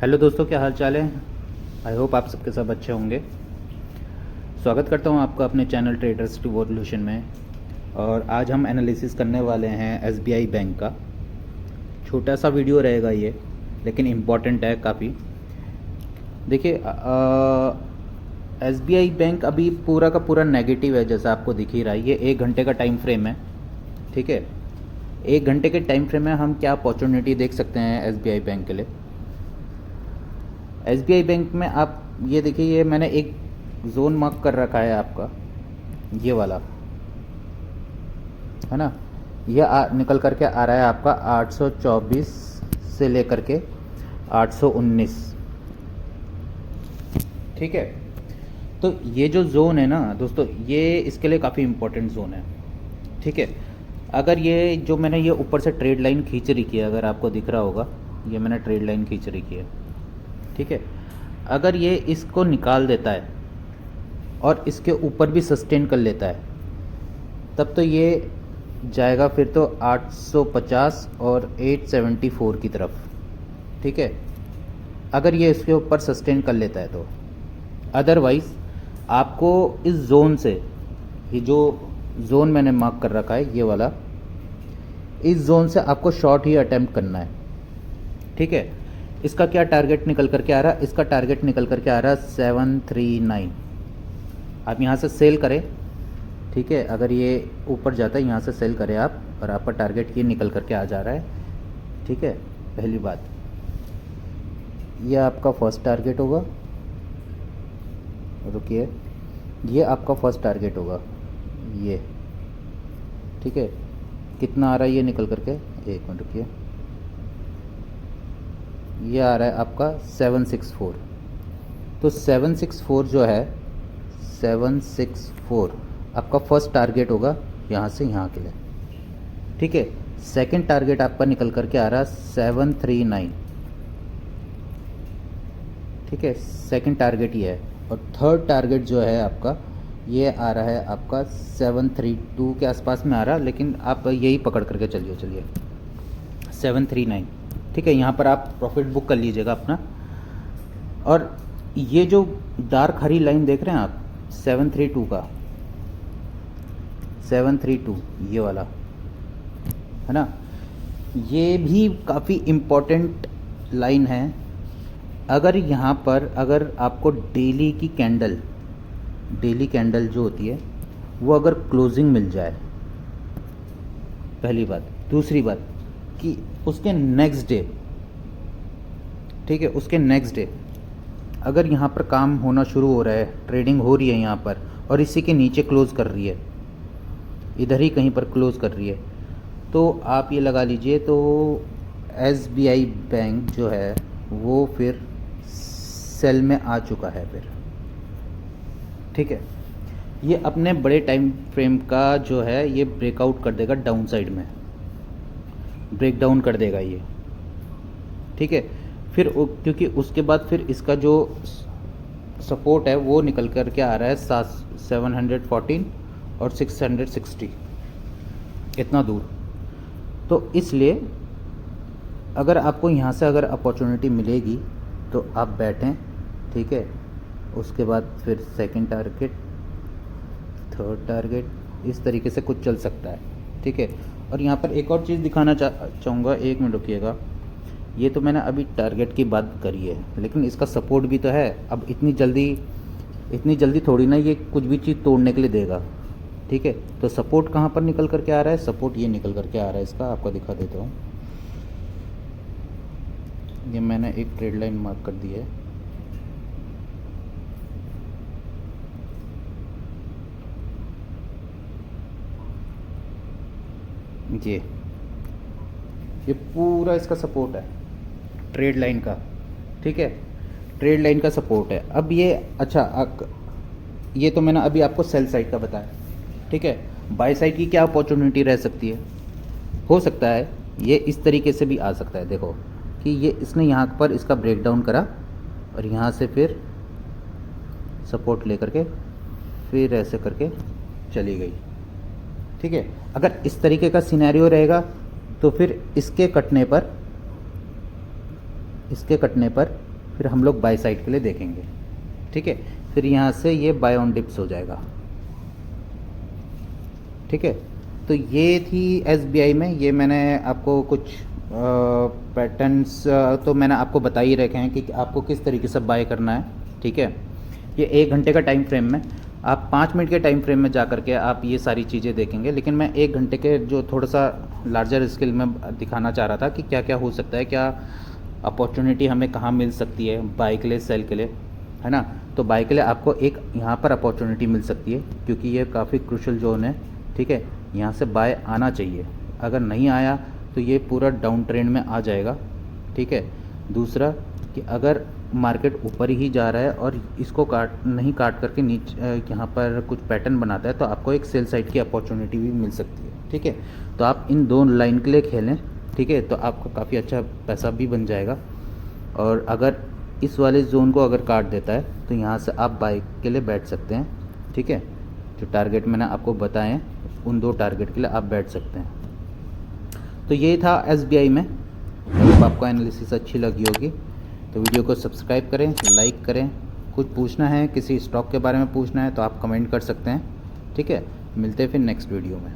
Hello दोस्तों, क्या हाल चाल है। आई होप आप सबके सब अच्छे होंगे। स्वागत करता हूं आपका अपने चैनल ट्रेडर्स रिवॉल्यूशन में। और आज हम एनालिसिस करने वाले हैं एसबीआई बैंक का। छोटा सा वीडियो रहेगा ये, लेकिन इम्पॉर्टेंट है काफ़ी। देखिए, एसबीआई बैंक अभी पूरा का पूरा नेगेटिव है, जैसा आपको दिख ही रहा है। ये 1 घंटे का टाइम फ्रेम है, ठीक है। 1 घंटे के टाइम फ्रेम में हम क्या अपॉर्चुनिटी देख सकते हैं एसबीआई बैंक के लिए। एसबीआई बैंक में आप ये देखिए, ये मैंने एक जोन मार्क कर रखा है आपका, ये वाला है ना। ये निकल करके आ रहा है आपका 824 से लेकर के 819, ठीक है। तो ये जो जोन है ना दोस्तों, ये इसके लिए काफ़ी इम्पोर्टेंट जोन है, ठीक है। अगर ये जो मैंने ये ऊपर से ट्रेड लाइन खींच रखी है, अगर आपको दिख रहा होगा, ये मैंने ट्रेड लाइन खींच रखी है, ठीक है। अगर ये इसको निकाल देता है और इसके ऊपर भी सस्टेन कर लेता है, तब तो ये जाएगा फिर तो 850 और 874 की तरफ, ठीक है। अगर ये इसके ऊपर सस्टेन कर लेता है तो अदरवाइज़ आपको इस जोन से, ये जो जोन मैंने मार्क कर रखा है ये वाला, इस जोन से आपको शॉर्ट ही अटेम्प्ट करना है, ठीक है। इसका क्या टारगेट निकल करके आ रहा है? इसका टारगेट निकल करके आ रहा है 739। आप यहाँ से सेल करें, ठीक है। अगर ये ऊपर जाता है, यहाँ से सेल करें आप, और आपका टारगेट ये निकल करके आ जा रहा है, ठीक है। पहली बात, ये आपका फर्स्ट टारगेट होगा। रुकिए, ये आपका फर्स्ट टारगेट होगा ये, ठीक है। कितना आ रहा है ये निकल करके, एक मिनट रुकिए, ये आ रहा है आपका 764। तो 764 जो है, 764 आपका फर्स्ट टारगेट होगा यहाँ से यहाँ के लिए, ठीक है। सेकंड टारगेट आपका निकल करके आ रहा है 739, ठीक है। सेकंड टारगेट ये है। और थर्ड टारगेट जो है आपका, ये आ रहा है आपका 732 के आसपास में आ रहा है, लेकिन आप यही पकड़ करके चलिए 739, ठीक है। यहाँ पर आप प्रॉफिट बुक कर लीजिएगा अपना। और ये जो डार्क हरी लाइन देख रहे हैं आप, 732 का, 732 ये वाला है ना, ये भी काफ़ी इम्पोर्टेंट लाइन है। अगर यहाँ पर, अगर आपको डेली की कैंडल, डेली कैंडल जो होती है वो अगर क्लोजिंग मिल जाए, पहली बात। दूसरी बात कि उसके नेक्स्ट डे, ठीक है, उसके नेक्स्ट डे अगर यहाँ पर काम होना शुरू हो रहा है, ट्रेडिंग हो रही है यहाँ पर, और इसी के नीचे क्लोज़ कर रही है, इधर ही कहीं पर क्लोज़ कर रही है, तो आप ये लगा लीजिए, तो एसबीआई बैंक जो है वो फिर सेल में आ चुका है फिर, ठीक है। ये अपने बड़े टाइम फ्रेम का जो है, ये ब्रेकआउट कर देगा डाउन साइड में, ब्रेक डाउन कर देगा ये, ठीक है। फिर क्योंकि उसके बाद फिर इसका जो सपोर्ट है वो निकल कर के आ रहा है 714 और 660, इतना दूर। तो इसलिए अगर आपको यहाँ से अगर अपॉर्चुनिटी मिलेगी तो आप बैठें, ठीक है। उसके बाद फिर सेकंड टारगेट, थर्ड टारगेट, इस तरीके से कुछ चल सकता है, ठीक है। और यहाँ पर एक और चीज़ दिखाना चाहूँगा, एक मिनट रुकिएगा। ये तो मैंने अभी टारगेट की बात करी है, लेकिन इसका सपोर्ट भी तो है। अब इतनी जल्दी थोड़ी ना ये कुछ भी चीज़ तोड़ने के लिए देगा, ठीक है। तो सपोर्ट कहाँ पर निकल करके आ रहा है? सपोर्ट ये निकल करके आ रहा है इसका, आपको दिखा देता हूँ। ये मैंने एक ट्रेड लाइन मार्क कर दी है, ये पूरा इसका सपोर्ट है ट्रेड लाइन का, ठीक है। ट्रेड लाइन का सपोर्ट है। अब ये अच्छा, ये तो मैंने अभी आपको सेल साइड का बताया, ठीक है। बाय साइड की क्या अपॉर्चुनिटी रह सकती है? हो सकता है ये इस तरीके से भी आ सकता है। देखो कि ये इसने यहाँ पर इसका ब्रेकडाउन करा और यहाँ से फिर सपोर्ट लेकर के फिर ऐसे करके चली गई, ठीक है। अगर इस तरीके का सिनेरियो रहेगा तो फिर इसके कटने पर फिर हम लोग बाय साइड के लिए देखेंगे, ठीक है। फिर यहाँ से ये बाय ऑन डिप्स हो जाएगा, ठीक है। तो ये थी SBI में, ये मैंने आपको कुछ पैटर्न्स तो मैंने आपको बता ही रखे हैं कि आपको किस तरीके से बाय करना है, ठीक है। ये 1 घंटे का टाइम फ्रेम में, आप 5 मिनट के टाइम फ्रेम में जा कर के आप ये सारी चीज़ें देखेंगे, लेकिन मैं 1 घंटे के जो थोड़ा सा लार्जर स्केल में दिखाना चाह रहा था कि क्या क्या हो सकता है, क्या अपॉर्चुनिटी हमें कहाँ मिल सकती है बाय के लिए, सेल के लिए, है ना। तो बाय के लिए आपको एक यहाँ पर अपॉर्चुनिटी मिल सकती है, क्योंकि ये काफ़ी क्रूशल जोन है, ठीक है। यहाँ से बाय आना चाहिए, अगर नहीं आया तो ये पूरा डाउन ट्रेंड में आ जाएगा, ठीक है। दूसरा कि अगर मार्केट ऊपर ही जा रहा है और इसको नहीं काट करके नीचे यहाँ पर कुछ पैटर्न बनाता है, तो आपको एक सेल साइड की अपॉर्चुनिटी भी मिल सकती है, ठीक है। तो आप इन 2 लाइन के लिए खेलें, ठीक है, तो आपको काफ़ी अच्छा पैसा भी बन जाएगा। और अगर इस वाले जोन को अगर काट देता है तो यहाँ से आप बाय के लिए बैठ सकते हैं, ठीक है। जो टारगेट मैंने आपको बताए हैं उन 2 टारगेट के लिए आप बैठ सकते हैं। तो ये था SBI में। अगर आपको एनालिसिस अच्छी लगी होगी तो वीडियो को सब्सक्राइब करें, लाइक करें। कुछ पूछना है, किसी स्टॉक के बारे में पूछना है तो आप कमेंट कर सकते हैं, ठीक है। मिलते हैं फिर नेक्स्ट वीडियो में।